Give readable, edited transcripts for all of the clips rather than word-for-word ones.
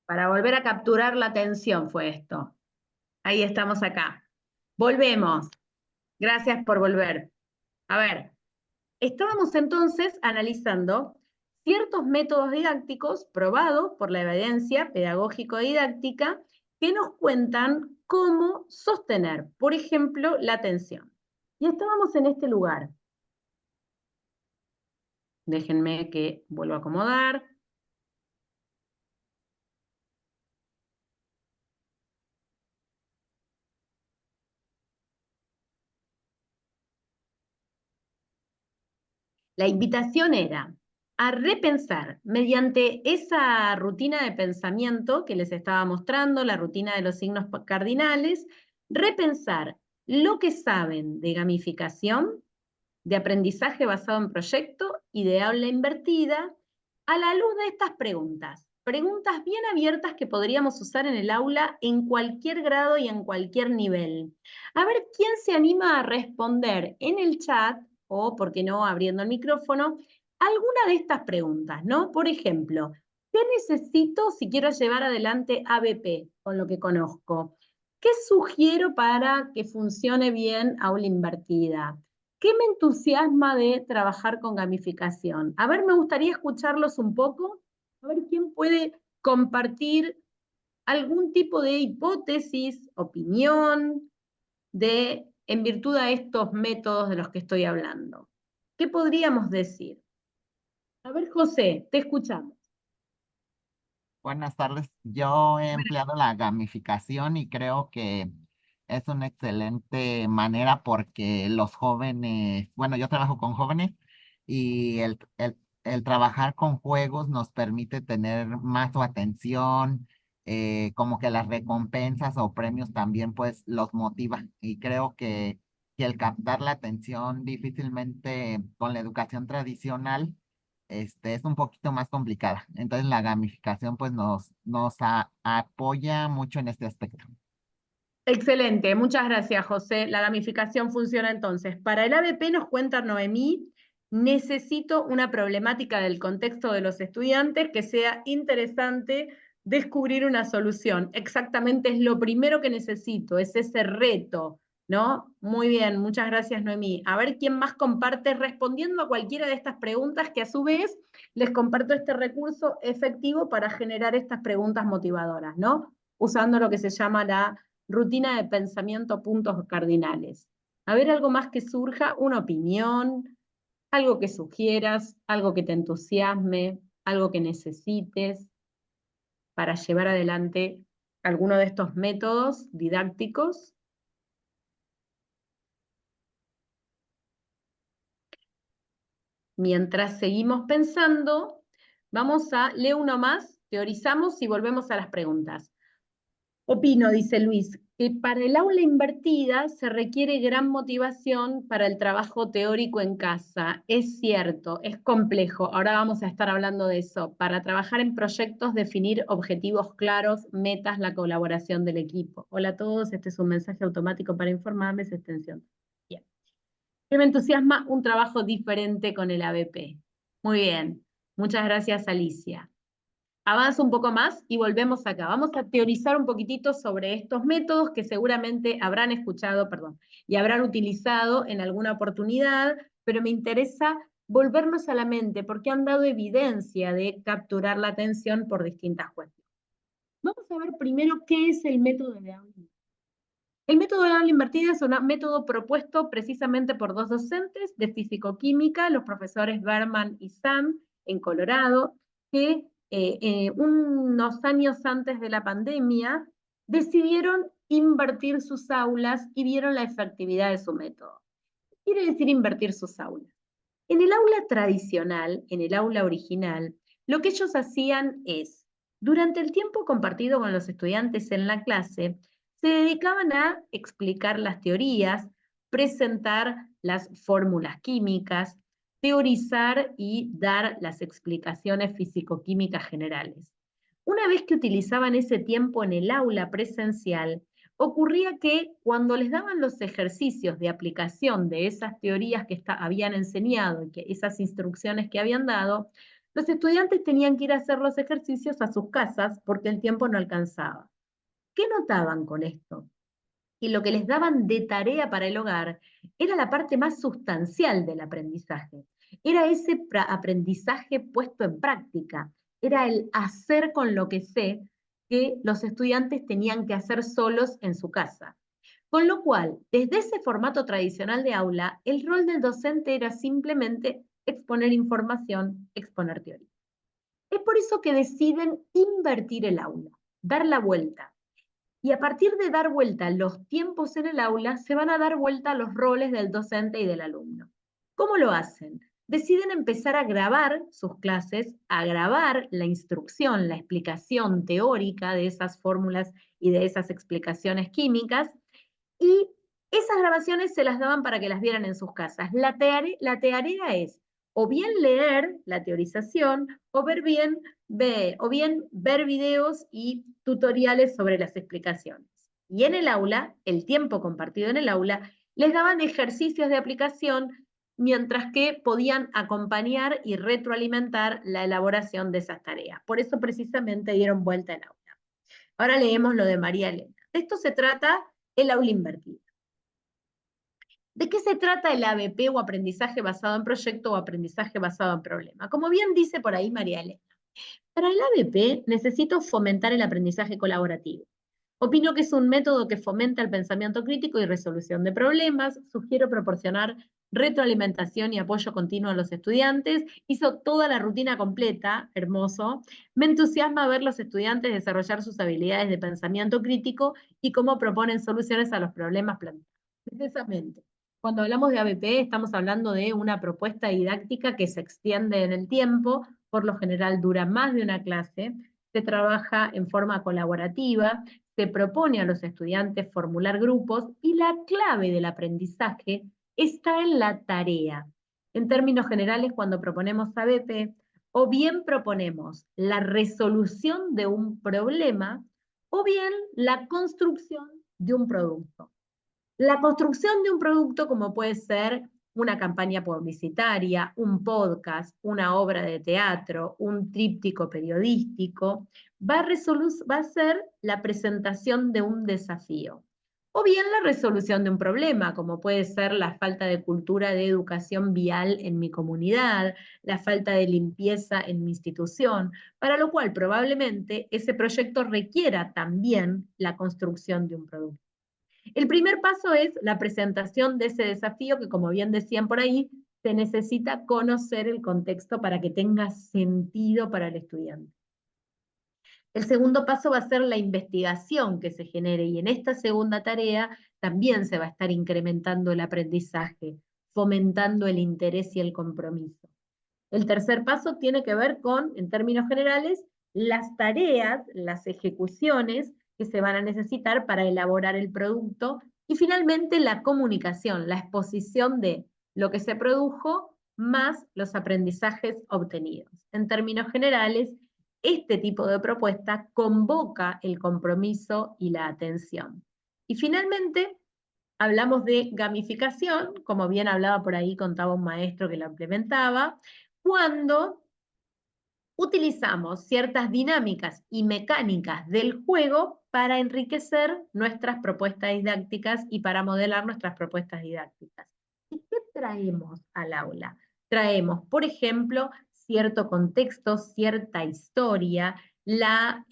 Para volver a capturar la atención fue esto. Ahí estamos acá. Volvemos. Gracias por volver. A ver, estábamos entonces analizando ciertos métodos didácticos probados por la evidencia pedagógico-didáctica que nos cuentan cómo sostener, por ejemplo, la atención. Y estábamos en este lugar. Déjenme que vuelva a acomodar. La invitación era a repensar mediante esa rutina de pensamiento que les estaba mostrando, la rutina de los signos cardinales, repensar lo que saben de gamificación, de aprendizaje basado en proyecto y de aula invertida, a la luz de estas preguntas. Preguntas bien abiertas que podríamos usar en el aula en cualquier grado y en cualquier nivel. A ver quién se anima a responder en el chat, o, por qué no, abriendo el micrófono, alguna de estas preguntas, ¿no? Por ejemplo, ¿qué necesito si quiero llevar adelante ABP con lo que conozco? ¿Qué sugiero para que funcione bien aula invertida? ¿Qué me entusiasma de trabajar con gamificación? A ver, me gustaría escucharlos un poco, a ver quién puede compartir algún tipo de hipótesis, opinión, en virtud a estos métodos de los que estoy hablando. ¿Qué podríamos decir? A ver, José, te escuchamos. Buenas tardes. Yo he empleado la gamificación y creo que es una excelente manera porque los jóvenes, bueno, yo trabajo con jóvenes y el trabajar con juegos nos permite tener más su atención, como que las recompensas o premios también pues los motiva y creo que el captar la atención difícilmente con la educación tradicional es un poquito más complicada. Entonces la gamificación pues apoya mucho en este aspecto. Excelente, muchas gracias, José. La gamificación funciona entonces. Para el ABP nos cuenta Noemí, necesito una problemática del contexto de los estudiantes que sea interesante descubrir una solución. Exactamente es lo primero que necesito, es ese reto, ¿no? Muy bien, muchas gracias, Noemí. A ver quién más comparte respondiendo a cualquiera de estas preguntas que a su vez les comparto este recurso efectivo para generar estas preguntas motivadoras, ¿no? Usando lo que se llama la rutina de pensamiento, puntos cardinales. A ver, algo más que surja, una opinión, algo que sugieras, algo que te entusiasme, algo que necesites para llevar adelante alguno de estos métodos didácticos. Mientras seguimos pensando, vamos a leer uno más, teorizamos y volvemos a las preguntas. Opino, dice Luis, que para el aula invertida se requiere gran motivación para el trabajo teórico en casa. Es cierto, es complejo. Ahora vamos a estar hablando de eso. Para trabajar en proyectos, definir objetivos claros, metas, la colaboración del equipo. Hola a todos, este es un mensaje automático para informarme, es extensión. Bien. Que me entusiasma un trabajo diferente con el ABP. Muy bien. Muchas gracias, Alicia. Avanza un poco más y volvemos acá. Vamos a teorizar un poquitito sobre estos métodos que seguramente habrán escuchado, perdón, y habrán utilizado en alguna oportunidad, pero me interesa volvernos a la mente porque han dado evidencia de capturar la atención por distintas cuestiones. Vamos a ver primero qué es el método de aula. El método de aula invertida es un método propuesto precisamente por dos docentes de físico-química, los profesores Berman y Sam, en Colorado, que unos años antes de la pandemia decidieron invertir sus aulas y vieron la efectividad de su método. ¿Qué quiere decir invertir sus aulas? En el aula tradicional, en el aula original, lo que ellos hacían es, durante el tiempo compartido con los estudiantes en la clase, se dedicaban a explicar las teorías, presentar las fórmulas químicas, teorizar y dar las explicaciones físico-químicas generales. Una vez que utilizaban ese tiempo en el aula presencial, ocurría que cuando les daban los ejercicios de aplicación de esas teorías que habían enseñado y que esas instrucciones que habían dado, Los estudiantes tenían que ir a hacer los ejercicios a sus casas porque el tiempo no alcanzaba. ¿Qué notaban con esto? Y lo que les daban de tarea para el hogar era la parte más sustancial del aprendizaje. Era ese aprendizaje puesto en práctica, era el hacer con lo que sé que los estudiantes tenían que hacer solos en su casa. Con lo cual, desde ese formato tradicional de aula, el rol del docente era simplemente exponer información, exponer teoría. Es por eso que deciden invertir el aula, dar la vuelta. Y a partir de dar vuelta los tiempos en el aula, se van a dar vuelta los roles del docente y del alumno. ¿Cómo lo hacen? Deciden empezar a grabar sus clases, a grabar la instrucción, la explicación teórica de esas fórmulas y de esas explicaciones químicas, y esas grabaciones se las daban para que las vieran en sus casas. La tarea es o bien leer la teorización o bien ver videos y tutoriales sobre las explicaciones. Y en el aula, el tiempo compartido en el aula, les daban ejercicios de aplicación mientras que podían acompañar y retroalimentar la elaboración de esas tareas. Por eso precisamente dieron vuelta el aula. Ahora leemos lo de María Elena. De esto se trata el aula invertida. ¿De qué se trata el ABP o aprendizaje basado en proyecto o aprendizaje basado en problema? Como bien dice por ahí María Elena, para el ABP necesito fomentar el aprendizaje colaborativo. Opino que es un método que fomenta el pensamiento crítico y resolución de problemas. Sugiero proporcionar retroalimentación y apoyo continuo a los estudiantes. Hizo toda la rutina completa, hermoso. Me entusiasma ver los estudiantes desarrollar sus habilidades de pensamiento crítico y cómo proponen soluciones a los problemas planteados. Precisamente, cuando hablamos de ABP estamos hablando de una propuesta didáctica que se extiende en el tiempo, por lo general dura más de una clase, se trabaja en forma colaborativa, se propone a los estudiantes formular grupos y la clave del aprendizaje está en la tarea. En términos generales, cuando proponemos ABP, o bien proponemos la resolución de un problema o bien la construcción de un producto. La construcción de un producto, como puede ser una campaña publicitaria, un podcast, una obra de teatro, un tríptico periodístico, va a ser la presentación de un desafío. O bien la resolución de un problema, como puede ser la falta de cultura de educación vial en mi comunidad, la falta de limpieza en mi institución, para lo cual probablemente ese proyecto requiera también la construcción de un producto. El primer paso es la presentación de ese desafío que, como bien decían por ahí, se necesita conocer el contexto para que tenga sentido para el estudiante. El segundo paso va a ser la investigación que se genere y en esta segunda tarea también se va a estar incrementando el aprendizaje, fomentando el interés y el compromiso. El tercer paso tiene que ver con, en términos generales, las tareas, las ejecuciones que se van a necesitar para elaborar el producto y finalmente la comunicación, la exposición de lo que se produjo más los aprendizajes obtenidos. En términos generales, este tipo de propuesta convoca el compromiso y la atención. Y finalmente, hablamos de gamificación, como bien hablaba por ahí, contaba un maestro que la implementaba, cuando utilizamos ciertas dinámicas y mecánicas del juego para enriquecer nuestras propuestas didácticas y para modelar nuestras propuestas didácticas. ¿Y qué traemos al aula? Traemos, por ejemplo, cierto contexto, cierta historia, la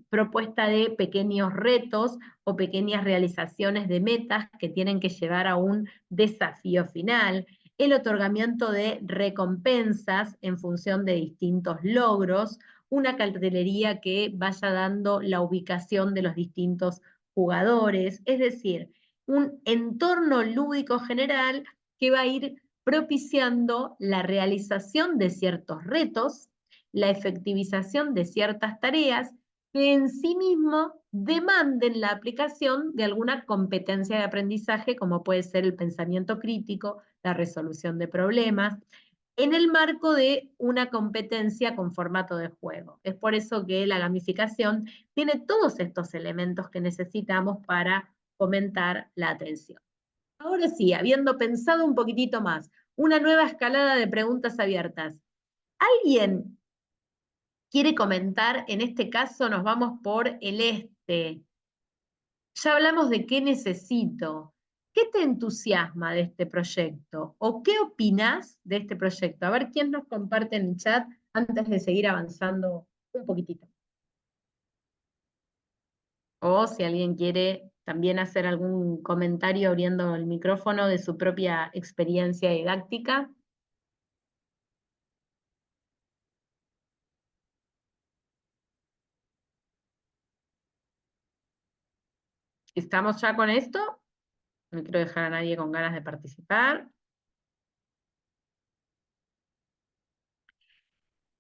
propuesta de pequeños retos o pequeñas realizaciones de metas que tienen que llevar a un desafío final, el otorgamiento de recompensas en función de distintos logros, una cartelería que vaya dando la ubicación de los distintos jugadores, es decir, un entorno lúdico general que va a ir propiciando la realización de ciertos retos, la efectivización de ciertas tareas que en sí mismo demanden la aplicación de alguna competencia de aprendizaje, como puede ser el pensamiento crítico, la resolución de problemas, en el marco de una competencia con formato de juego. Es por eso que la gamificación tiene todos estos elementos que necesitamos para fomentar la atención. Ahora sí, habiendo pensado un poquitito más, una nueva escalada de preguntas abiertas. ¿Alguien quiere comentar? En este caso nos vamos por el este. Ya hablamos de qué necesito. ¿Qué te entusiasma de este proyecto? ¿O qué opinás de este proyecto? A ver quién nos comparte en el chat antes de seguir avanzando un poquitito. O si alguien quiere también hacer algún comentario abriendo el micrófono de su propia experiencia didáctica. ¿Estamos ya con esto? No quiero dejar a nadie con ganas de participar.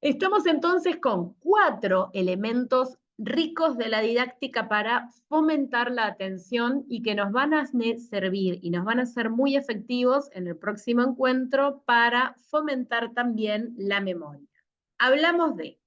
Estamos entonces con 4 elementos ricos de la didáctica para fomentar la atención y que nos van a servir y nos van a ser muy efectivos en el próximo encuentro para fomentar también la memoria. Hablamos de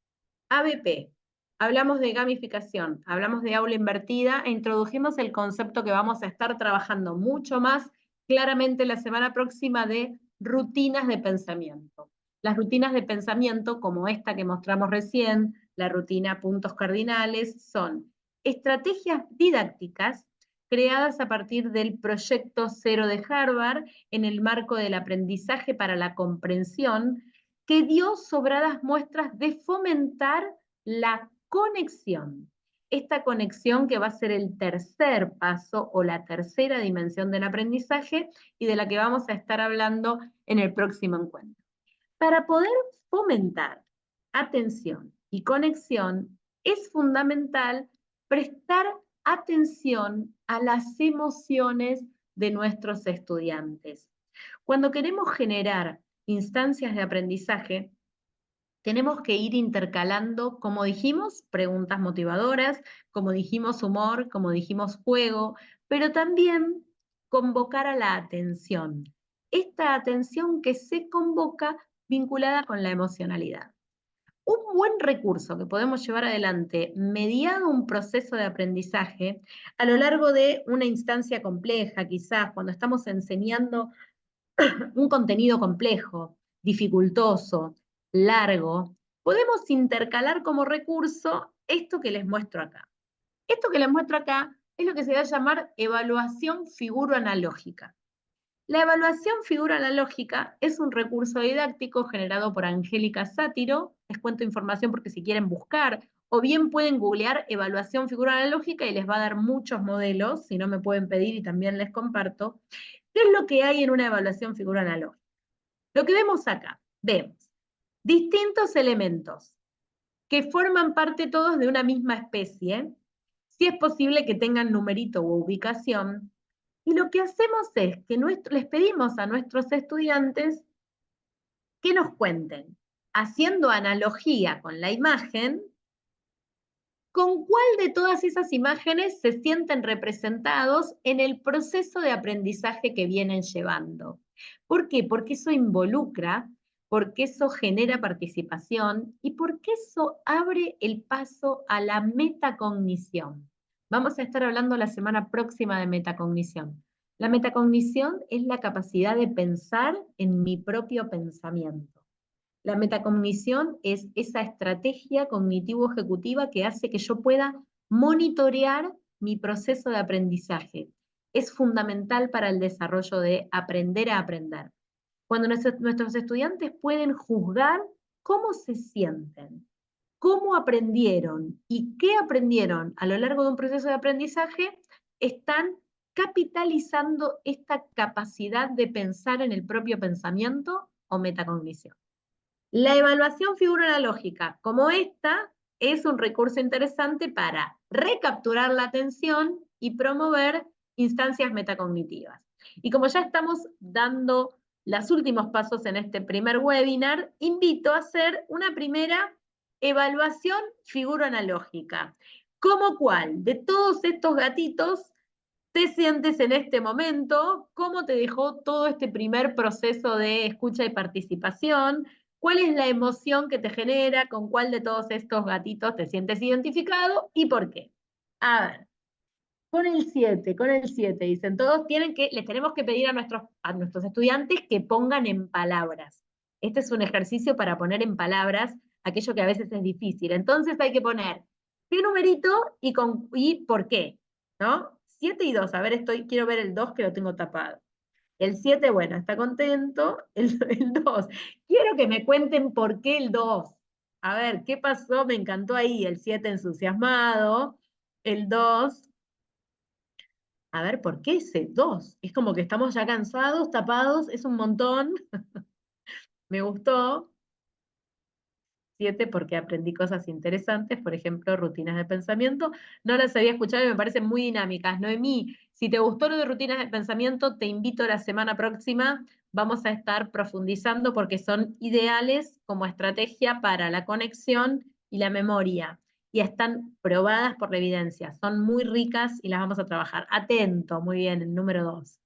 ABP, hablamos de gamificación, hablamos de aula invertida e introdujimos el concepto que vamos a estar trabajando mucho más claramente la semana próxima de rutinas de pensamiento. Las rutinas de pensamiento, como esta que mostramos recién, la rutina puntos cardinales, son estrategias didácticas creadas a partir del proyecto Cero de Harvard en el marco del aprendizaje para la comprensión, que dio sobradas muestras de fomentar la conexión. Esta conexión que va a ser el tercer paso o la tercera dimensión del aprendizaje y de la que vamos a estar hablando en el próximo encuentro. Para poder fomentar atención y conexión, es fundamental prestar atención a las emociones de nuestros estudiantes. Cuando queremos generar instancias de aprendizaje, tenemos que ir intercalando, como dijimos, preguntas motivadoras, como dijimos, humor, como dijimos, juego, pero también convocar a la atención. Esta atención que se convoca vinculada con la emocionalidad. Un buen recurso que podemos llevar adelante mediado un proceso de aprendizaje a lo largo de una instancia compleja, quizás cuando estamos enseñando un contenido complejo, dificultoso, largo, podemos intercalar como recurso esto que les muestro acá. Esto que les muestro acá es lo que se va a llamar evaluación figuro-analógica. La evaluación figuro-analógica es un recurso didáctico generado por Angélica Sátiro. Les cuento información porque si quieren buscar, o bien pueden googlear evaluación figuro-analógica y les va a dar muchos modelos, si no me pueden pedir y también les comparto. ¿Qué es lo que hay en una evaluación figuro-analógica? Lo que vemos acá, vemos distintos elementos que forman parte todos de una misma especie, si es posible que tengan numerito u ubicación, y lo que hacemos es que les pedimos a nuestros estudiantes que nos cuenten, haciendo analogía con la imagen, con cuál de todas esas imágenes se sienten representados en el proceso de aprendizaje que vienen llevando. ¿Por qué? Porque eso involucra, porque eso genera participación y porque eso abre el paso a la metacognición. Vamos a estar hablando la semana próxima de metacognición. La metacognición es la capacidad de pensar en mi propio pensamiento. La metacognición es esa estrategia cognitivo-ejecutiva que hace que yo pueda monitorear mi proceso de aprendizaje. Es fundamental para el desarrollo de aprender a aprender. Cuando nuestros estudiantes pueden juzgar cómo se sienten, cómo aprendieron y qué aprendieron a lo largo de un proceso de aprendizaje, están capitalizando esta capacidad de pensar en el propio pensamiento o metacognición. La evaluación figuro-analógica, como esta, es un recurso interesante para recapturar la atención y promover instancias metacognitivas. Y como ya estamos dando los últimos pasos en este primer webinar, invito a hacer una primera evaluación figuro-analógica. ¿Cómo cuál? De todos estos gatitos te sientes en este momento, cómo te dejó todo este primer proceso de escucha y participación, cuál es la emoción que te genera, con cuál de todos estos gatitos te sientes identificado y por qué. A ver, con el 7, dicen todos, les tenemos que pedir a nuestros estudiantes que pongan en palabras. Este es un ejercicio para poner en palabras aquello que a veces es difícil. Entonces hay que poner qué numerito y por qué, ¿no? 7 y 2, a ver, quiero ver el 2 que lo tengo tapado. El 7, bueno, está contento. El 2, quiero que me cuenten por qué el 2. A ver, ¿qué pasó? Me encantó ahí. El 7 entusiasmado. El 2, a ver, ¿por qué ese 2? Es como que estamos ya cansados, tapados, es un montón. Me gustó. 7 porque aprendí cosas interesantes, por ejemplo, rutinas de pensamiento. No las había escuchado y me parecen muy dinámicas. Noemí, si te gustó lo de rutinas de pensamiento, te invito a la semana próxima. Vamos a estar profundizando porque son ideales como estrategia para la conexión y la memoria. Y están probadas por la evidencia. Son muy ricas y las vamos a trabajar. Atento, muy bien, el número 2.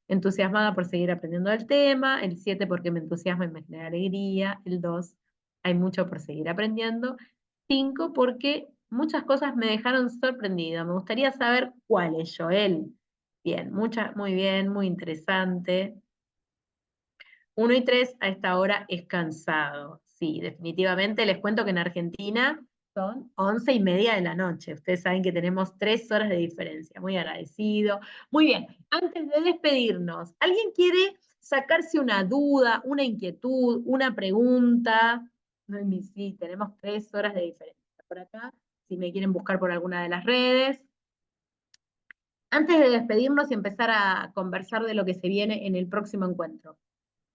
Entusiasmada por seguir aprendiendo del tema. El 7 porque me entusiasma y me genera alegría. El 2, hay mucho por seguir aprendiendo. 5 porque muchas cosas me dejaron sorprendida. Me gustaría saber cuáles, Joel. Bien, muy bien, muy interesante. 1 y 3 a esta hora es cansado. Sí, definitivamente les cuento que en Argentina son 11:30 de la noche. Ustedes saben que tenemos 3 horas de diferencia. Muy agradecido. Muy bien, antes de despedirnos, ¿alguien quiere sacarse una duda, una inquietud, una pregunta? No, sí, tenemos 3 horas de diferencia por acá. Si me quieren buscar por alguna de las redes. Antes de despedirnos y empezar a conversar de lo que se viene en el próximo encuentro.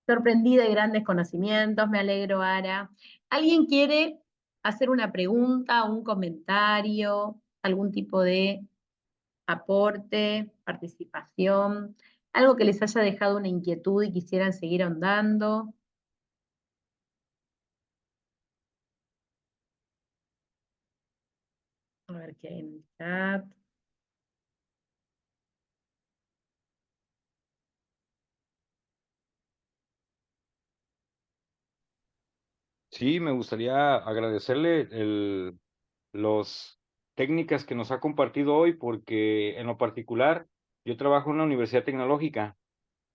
Sorprendida de grandes conocimientos, me alegro, Ara. ¿Alguien quiere hacer una pregunta, un comentario, algún tipo de aporte, participación, algo que les haya dejado una inquietud y quisieran seguir ahondando? A ver qué hay en el chat. Sí, me gustaría agradecerle los técnicas que nos ha compartido hoy, porque en lo particular yo trabajo en una universidad tecnológica.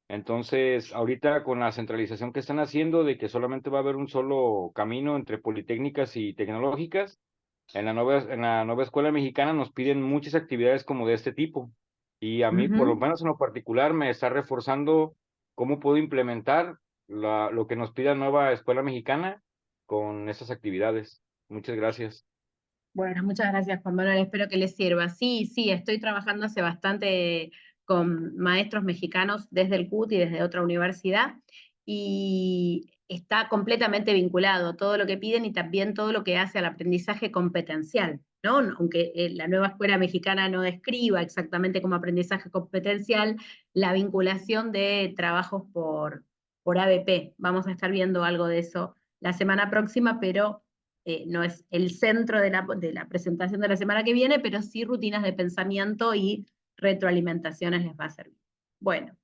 Entonces, ahorita con la centralización que están haciendo de que solamente va a haber un solo camino entre politécnicas y tecnológicas, en la nueva escuela mexicana nos piden muchas actividades como de este tipo. Y a mí, por lo Ujú. menos en lo particular, me está reforzando cómo puedo implementar lo que nos pide la nueva escuela mexicana con esas actividades. Muchas gracias. Bueno, muchas gracias, Juan Manuel. Espero que les sirva. Sí, sí, estoy trabajando hace bastante con maestros mexicanos desde el CUT y desde otra universidad, y está completamente vinculado todo lo que piden y también todo lo que hace al aprendizaje competencial, ¿no? Aunque la nueva escuela mexicana no describa exactamente como aprendizaje competencial, la vinculación de trabajos por ABP. Vamos a estar viendo algo de eso la semana próxima, pero no es el centro de la presentación de la semana que viene, pero sí rutinas de pensamiento y retroalimentaciones les va a servir. Bueno.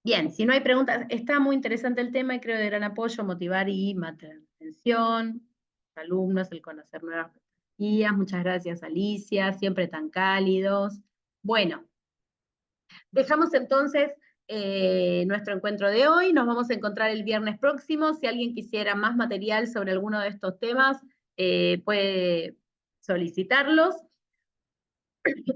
Bien, si no hay preguntas, está muy interesante el tema y creo de gran apoyo motivar y mantener atención, alumnos, el conocer nuevas tecnologías. Muchas gracias, Alicia, siempre tan cálidos. Bueno, dejamos entonces nuestro encuentro de hoy. Nos vamos a encontrar el viernes próximo. Si alguien quisiera más material sobre alguno de estos temas, puede solicitarlos,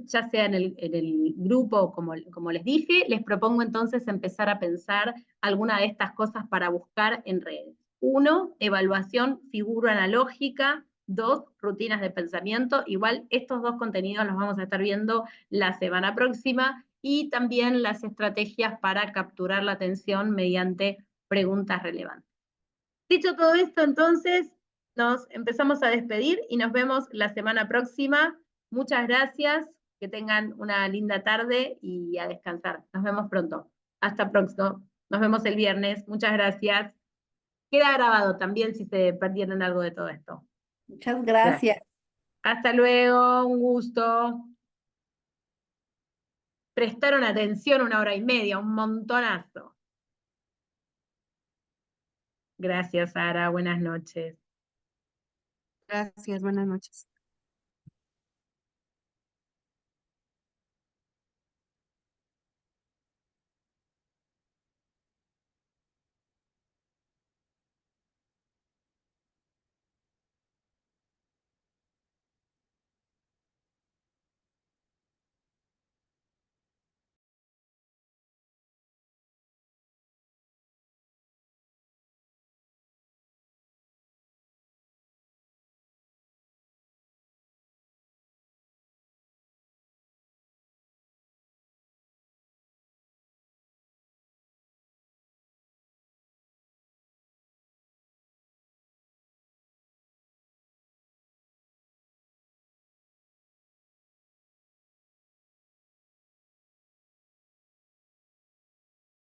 ya sea en el grupo, como les dije. Les propongo entonces empezar a pensar alguna de estas cosas para buscar en redes. 1, evaluación figura analógica. 2, rutinas de pensamiento. Igual estos 2 contenidos los vamos a estar viendo la semana próxima, y también las estrategias para capturar la atención mediante preguntas relevantes. Dicho todo esto, entonces, nos empezamos a despedir y nos vemos la semana próxima. Muchas gracias, que tengan una linda tarde y a descansar. Nos vemos pronto. Hasta pronto. Nos vemos el viernes. Muchas gracias. Queda grabado también si se perdieron algo de todo esto. Muchas gracias. Gracias. Hasta luego, un gusto. Prestaron atención 1 hora y media, un montonazo. Gracias, Sara. Buenas noches. Gracias, buenas noches.